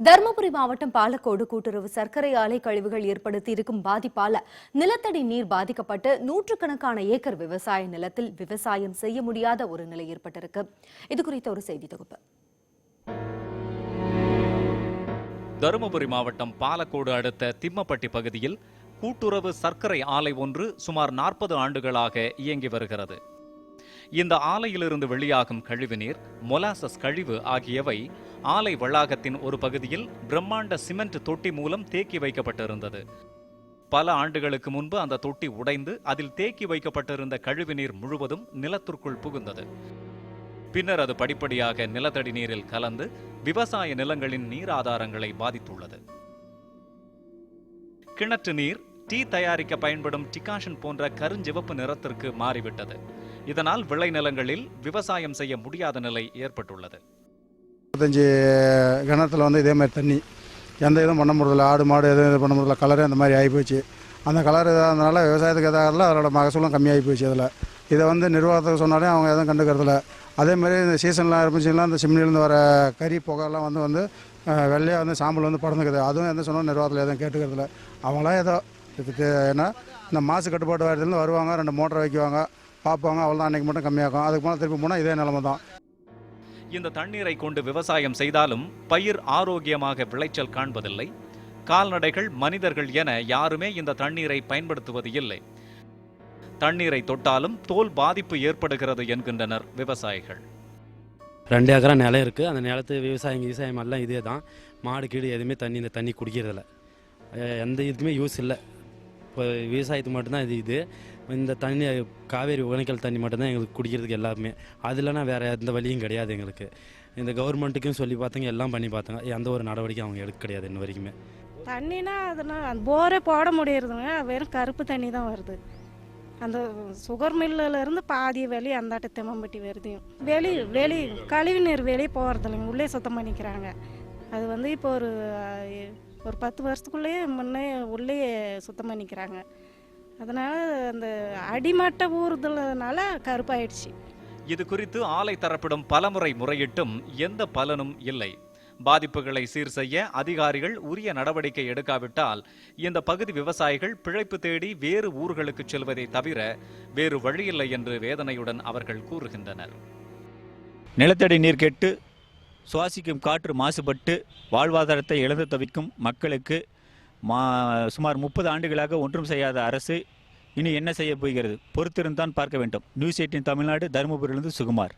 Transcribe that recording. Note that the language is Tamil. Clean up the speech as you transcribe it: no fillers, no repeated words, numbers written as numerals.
தருமபுரி மாவட்டம் பாலக்கோடு கூட்டுறவு சர்க்கரை ஆலை கழிவுகள் ஏற்படுத்தியிருக்கும் பாதிப்பால நிலத்தடி நீர் பாதிக்கப்பட்டு நூற்றுக்கணக்கான ஏக்கர் விவசாய நிலத்தில் விவசாயம் செய்ய முடியாத ஒரு நிலை ஏற்பட்டிருக்கு. இதுகுறித்த ஒரு செய்தி தொகுப்பு. தருமபுரி மாவட்டம் பாலக்கோடு அடுத்த திம்மப்பட்டி பகுதியில் கூட்டுறவு சர்க்கரை ஆலை ஒன்று சுமார் 40 ஆண்டுகளாக இயங்கி வருகிறது. இந்த ஆலையிலிருந்து வெளியாகும் கழிவுநீர், மொலாசஸ் கழிவு ஆகியவை ஆலை வளாகத்தின் ஒரு பகுதியில் பிரம்மாண்ட சிமெண்ட் தொட்டி மூலம் தேக்கி வைக்கப்பட்டிருந்தது. பல ஆண்டுகளுக்கு முன்பு அந்த தொட்டி உடைந்து அதில் தேக்கி வைக்கப்பட்டிருந்த கழிவுநீர் முழுவதும் நிலத்திற்குள் புகுந்தது. பின்னர் அது படிப்படியாக நிலத்தடி நீரில் கலந்து விவசாய நிலங்களின் நீர் ஆதாரங்களை பாதித்துள்ளது. கிணற்று நீர் டீ தயாரிக்க பயன்படும் டிகாஷன் போன்ற கருஞ்சிவப்பு நிறத்திற்கு மாறிவிட்டது. இதனால் விளைநிலங்களில் விவசாயம் செய்ய முடியாத நிலை ஏற்பட்டுள்ளது. 25 கிணத்துல இதே மாதிரி தண்ணி எந்த இதுவும் பண்ண முடியல, ஆடு மாடு எதுவும் இது பண்ண முடியல, கலரே அந்த மாதிரி ஆகிப்போச்சு. அந்த கலர் இதாகிறதுனால விவசாயத்துக்கு எதாவது அதோட மகசூலும் கம்மியாகி போச்சு. அதில் இதை நிர்வாகத்துக்கு சொன்னாலே அவங்க எதுவும் கண்டுக்கிறதில்ல. அதேமாதிரி இந்த சீசன்லாம் இருந்துச்சுன்னா இந்த சிம்னிலேருந்து வர கறி புகைலாம் வெள்ளையாக சாம்பல் பறந்துக்குது. அதுவும் எந்த சொன்னாலும் நிர்வாகத்தில் எதுவும் கேட்டுக்கிறதில்ல. அவங்களாம் ஏதோ இதுக்கு ஏன்னா இந்த மாசு கட்டுப்பாட்டு வாரியத்துலேருந்து வருவாங்க, 2 மோட்டரை வைக்குவாங்க, பார்ப்பாங்க, அவ்வளோதான். அன்றைக்கி மட்டும் கம்மியாகும். அதுக்கு மேலே திருப்பி போனால் இதே நிலைமை தான். இந்த தண்ணீரை கொண்டு விவசாயம் செய்தாலும் பயிர் ஆரோக்கியமாக விளைச்சல் காண்பதில்லை. கால்நடைகள், மனிதர்கள் என யாருமே இந்த தண்ணீரை பயன்படுத்துவது இல்லை. தண்ணீரை தொட்டாலும் தோல் பாதிப்பு ஏற்படுகிறது என்கின்றனர் விவசாயிகள். 2 ஏக்கரா நிலம் இருக்குது. அந்த நிலத்து விவசாயம் எல்லாம் இதே தான். மாடு கீடு எதுவுமே இந்த தண்ணி குடிக்கிறதில்ல. எந்த இதுக்குமே யூஸ் இல்லை. இப்போ விவசாயத்துக்கு மட்டும்தான் இது இந்த தண்ணி காவேரி ஒகேனக்கல் தண்ணி மட்டும்தான் எங்களுக்கு குடிக்கிறதுக்கு எல்லாருமே. அது இல்லைனா வேறு எந்த வழியும் கிடையாது எங்களுக்கு. இந்த கவர்மெண்ட்டுக்கும் சொல்லி பார்த்தாங்க, எல்லாம் பண்ணி பார்த்தாங்க, எந்த ஒரு நடவடிக்கை அவங்க எடுக்க கிடையாது இன்ன வரைக்குமே. தண்ணினா அதனால் போரே போட முடியறதுங்க. வெறும் கருப்பு தண்ணி தான் வருது. அந்த சுகர் மில்லிருந்து பாதி வெளியே அந்தாட்ட தெம்மம்பட்டி வருதையும் வெளி கழிவு நீர் வெளியே போகிறதில்லைங்க, உள்ளே சுத்தம் பண்ணிக்கிறாங்க. அது இப்போ ஒரு 10 வருஷத்துக்குள்ளேயே முன்னே உள்ளே சுத்தம் பண்ணிக்கிறாங்க. அதனால் அந்த அடிமட்ட ஊறுதல்னால கருப்பாயிடுச்சு. இது குறித்து ஆலை தரப்பிடம் பலமுறை முறையிட்டும் எந்த பலனும் இல்லை. பாதிப்புகளை சீர் செய்ய அதிகாரிகள் உரிய நடவடிக்கை எடுக்காவிட்டால் இந்த பகுதி விவசாயிகள் பிழைப்பு தேடி வேறு ஊர்களுக்கு செல்வதை தவிர வேறு வழியில்லை என்று வேதனையுடன் அவர்கள் கூறுகின்றனர். நிலத்தடி நீர் கெட்டு சுவாசிக்கும் காற்று மாசுபட்டு வாழ்வாதாரத்தை இழந்து தவிக்கும் மக்களுக்கு சுமார் 30 ஆண்டுகளாக ஒன்றும் செய்யாத அரசு இனி என்ன செய்ய போகிறது? பொறுத்திருந்தான் பார்க்க வேண்டும். நியூஸ் 18 தமிழ்நாடு, தருமபுரியிலிருந்து சுகுமார்.